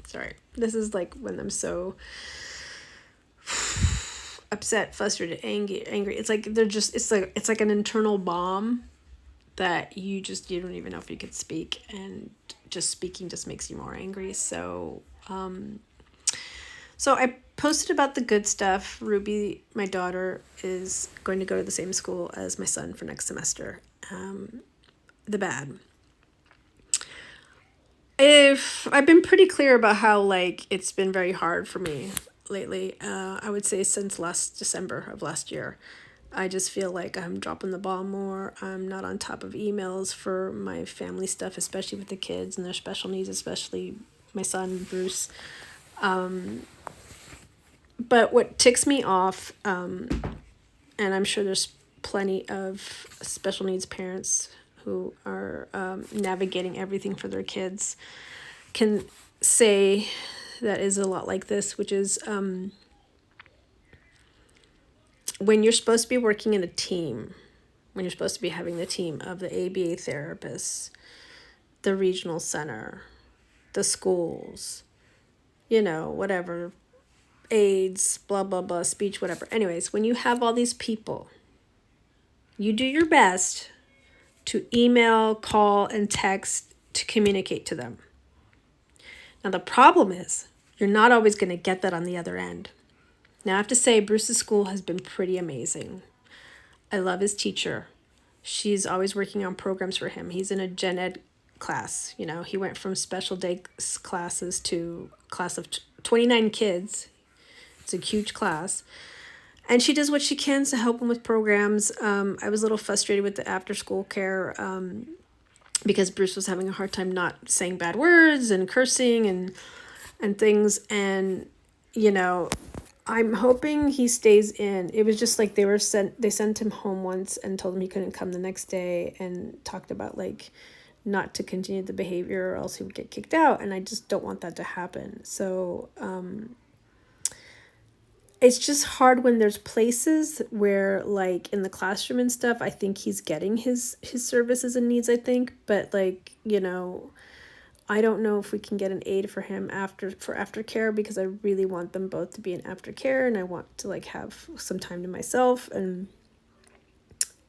Sorry. This is like when I'm so upset, frustrated, angry. It's like it's like an internal bomb that you don't even know if you could speak, and just speaking just makes you more angry. So I posted about the good stuff. Ruby, my daughter, is going to go to the same school as my son for next semester. The bad. If I've been pretty clear about how like it's been very hard for me lately. I would say since last December of last year. I just feel like I'm dropping the ball more. I'm not on top of emails for my family stuff, especially with the kids and their special needs, especially my son Bruce. But what ticks me off, and I'm sure there's plenty of special needs parents who are navigating everything for their kids, can say that is a lot like this, which is when you're supposed to be working in a team, when you're supposed to be having the team of the ABA therapists, the regional center, the schools, whatever, aides, blah, blah, blah, speech, whatever. Anyways, when you have all these people, you do your best to email, call, and text to communicate to them. Now, the problem is you're not always going to get that on the other end. Now, I have to say, Bruce's school has been pretty amazing. I love his teacher. She's always working on programs for him. He's in a gen ed class. He went from special day classes to class of 29 kids. It's a huge class. And she does what she can to help him with programs. I was a little frustrated with the after school care because Bruce was having a hard time not saying bad words and cursing and things. And, I'm hoping he stays in. It was just like they sent him home once and told him he couldn't come the next day, and talked about like not to continue the behavior or else he would get kicked out. And I just don't want that to happen. So it's just hard when there's places where like in the classroom and stuff, I think he's getting his services and needs, I think. But like, I don't know if we can get an aide for him for aftercare, because I really want them both to be in aftercare, and I want to like have some time to myself, and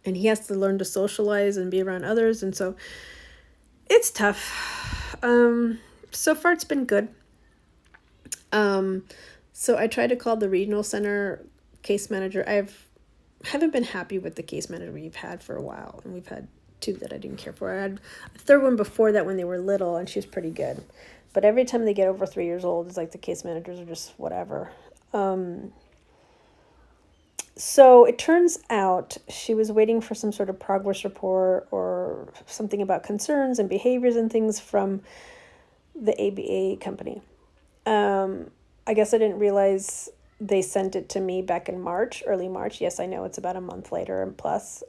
he has to learn to socialize and be around others, and so it's tough. So far it's been good. So I tried to call the regional center case manager. Haven't been happy with the case manager we've had for a while, and we've had two that I didn't care for. I had a third one before that when they were little, and she was pretty good. But every time they get over 3 years old, it's like the case managers are just whatever. So it turns out she was waiting for some sort of progress report or something about concerns and behaviors and things from the ABA company. I guess I didn't realize they sent it to me back in March, early March. Yes, I know it's about a month later and plus.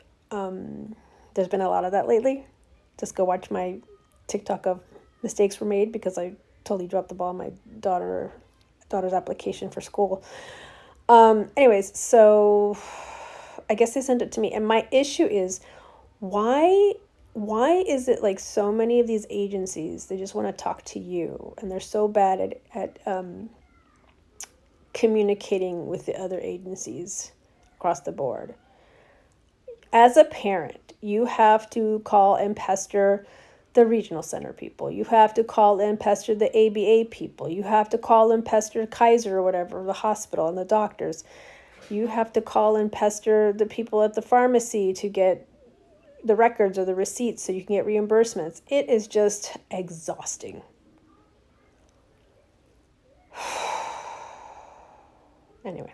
There's been a lot of that lately. Just go watch my TikTok of mistakes were made, because I totally dropped the ball on my daughter's application for school. Anyways, so I guess they sent it to me. And my issue is, why is it like so many of these agencies, they just want to talk to you, and they're so bad at communicating with the other agencies across the board? As a parent, you have to call and pester the regional center people. You have to call and pester the ABA people. You have to call and pester Kaiser or whatever, the hospital, and the doctors. You have to call and pester the people at the pharmacy to get the records or the receipts so you can get reimbursements. It is just exhausting. Anyway.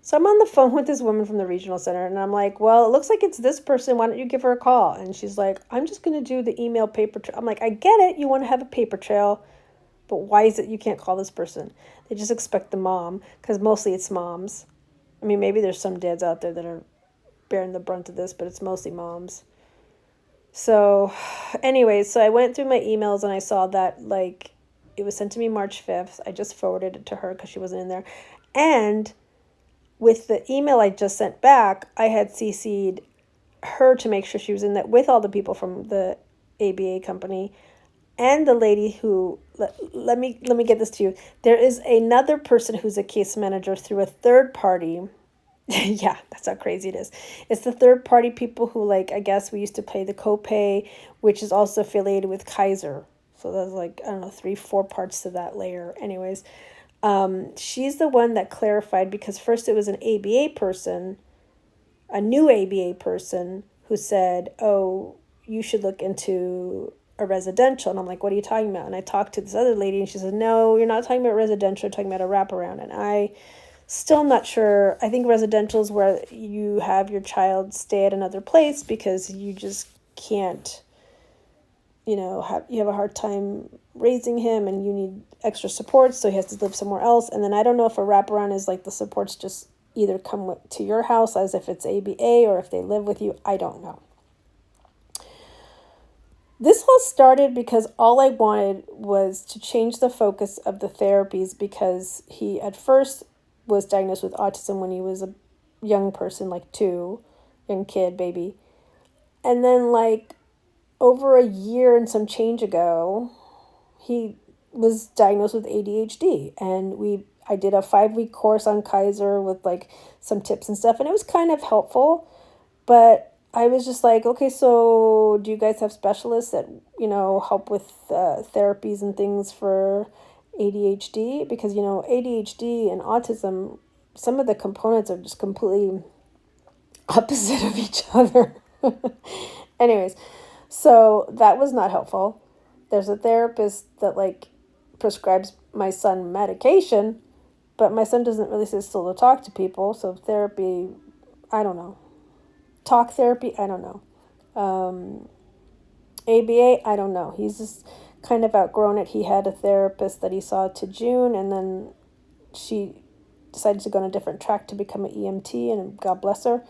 So I'm on the phone with this woman from the regional center, and I'm like, well, it looks like it's this person. Why don't you give her a call? And she's like, I'm just going to do the email paper trail. I'm like, I get it. You want to have a paper trail, but why is it you can't call this person? They just expect the mom, because mostly it's moms. I mean, maybe there's some dads out there that are bearing the brunt of this, but it's mostly moms. So anyways, so I went through my emails and I saw that like it was sent to me March 5th. I just forwarded it to her because she wasn't in there. And with the email I just sent back, I had CC'd her to make sure she was in that with all the people from the ABA company. and the lady who let me get this to you. There is another person who's a case manager through a third party. Yeah, that's how crazy it is. It's the third party people who, like, I guess we used to pay the copay, which is also affiliated with Kaiser. So there's like, I don't know, three, four parts to that layer. Anyways, she's the one that clarified, because first it was an ABA person, a new ABA person, who said, oh, you should look into a residential. And I'm like, what are you talking about? And I talked to this other lady and she said, no, you're not talking about residential, you're talking about a wraparound. And I still not sure. I think residential is where you have your child stay at another place because you just can't, you have a hard time raising him and you need extra support, so he has to live somewhere else. And then I don't know if a wraparound is like the supports just either come to your house as if it's ABA or if they live with you. I don't know. This all started because all I wanted was to change the focus of the therapies, because he at first was diagnosed with autism when he was a young person, like 2, young kid, baby. And then like over a year and some change ago, he was diagnosed with ADHD. And I did a 5-week course on Kaiser with like some tips and stuff, and it was kind of helpful. But I was just like, okay, so do you guys have specialists that, help with therapies and things for ADHD? Because, ADHD and autism, some of the components are just completely opposite of each other. Anyways, so that was not helpful. There's a therapist that like prescribes my son medication, but my son doesn't really sit still to talk to people. So therapy, I don't know. Talk therapy, I don't know. ABA, I don't know. He's just kind of outgrown it. He had a therapist that he saw to June, and then she decided to go on a different track to become an EMT, and God bless her.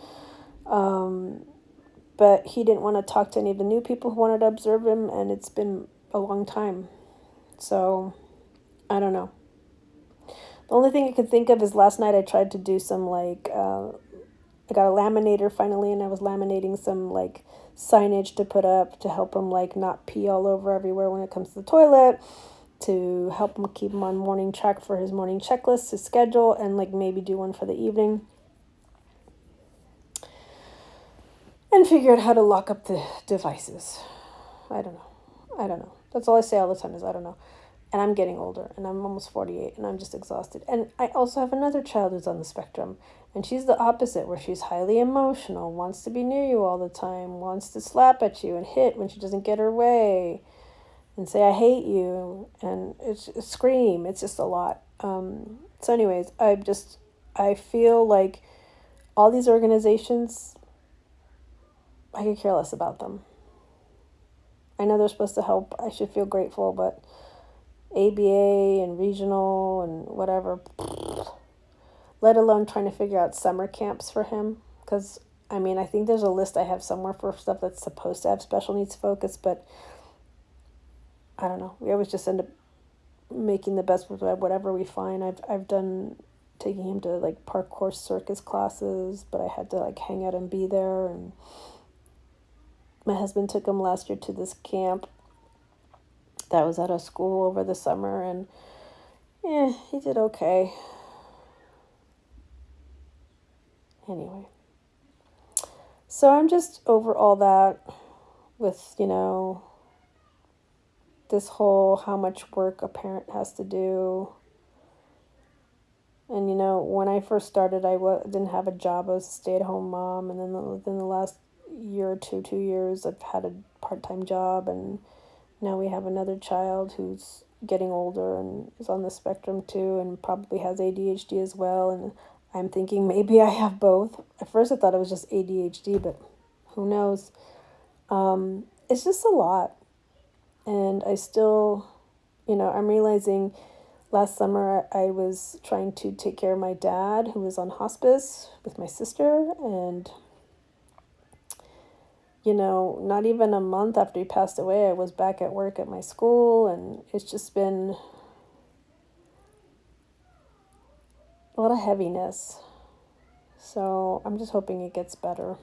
But he didn't want to talk to any of the new people who wanted to observe him, and it's been a long time. So, I don't know. The only thing I could think of is last night I tried to do some like, I got a laminator finally, and I was laminating some like signage to put up to help him like not pee all over everywhere when it comes to the toilet, to help him keep him on morning track for his morning checklist, his schedule, and like maybe do one for the evening. And figure out how to lock up the devices. I don't know. That's all I say all the time is I don't know. And I'm getting older, and I'm almost 48, and I'm just exhausted. And I also have another child who's on the spectrum, and she's the opposite, where she's highly emotional, wants to be near you all the time, wants to slap at you and hit when she doesn't get her way, and say, I hate you, and it's scream. It's just a lot. So anyways, I feel like all these organizations, I could care less about them. I know they're supposed to help. I should feel grateful, but ABA and regional and whatever, let alone trying to figure out summer camps for him. Because, I think there's a list I have somewhere for stuff that's supposed to have special needs focus, but I don't know. We always just end up making the best with whatever we find. I've done taking him to like parkour circus classes, but I had to like hang out and be there. And my husband took him last year to this camp that was at a school over the summer, and he did okay. Anyway, so I'm just over all that with, this whole how much work a parent has to do. And, when I first started, I didn't have a job. I was a stay-at-home mom, and then within the last year or 2 years, I've had a part-time job, and now we have another child who's getting older and is on the spectrum too, and probably has ADHD as well. And I'm thinking maybe I have both. At first I thought it was just ADHD, but who knows? It's just a lot. And I still, I'm realizing last summer I was trying to take care of my dad, who was on hospice with my sister, and not even a month after he passed away, I was back at work at my school, and it's just been a lot of heaviness. So I'm just hoping it gets better.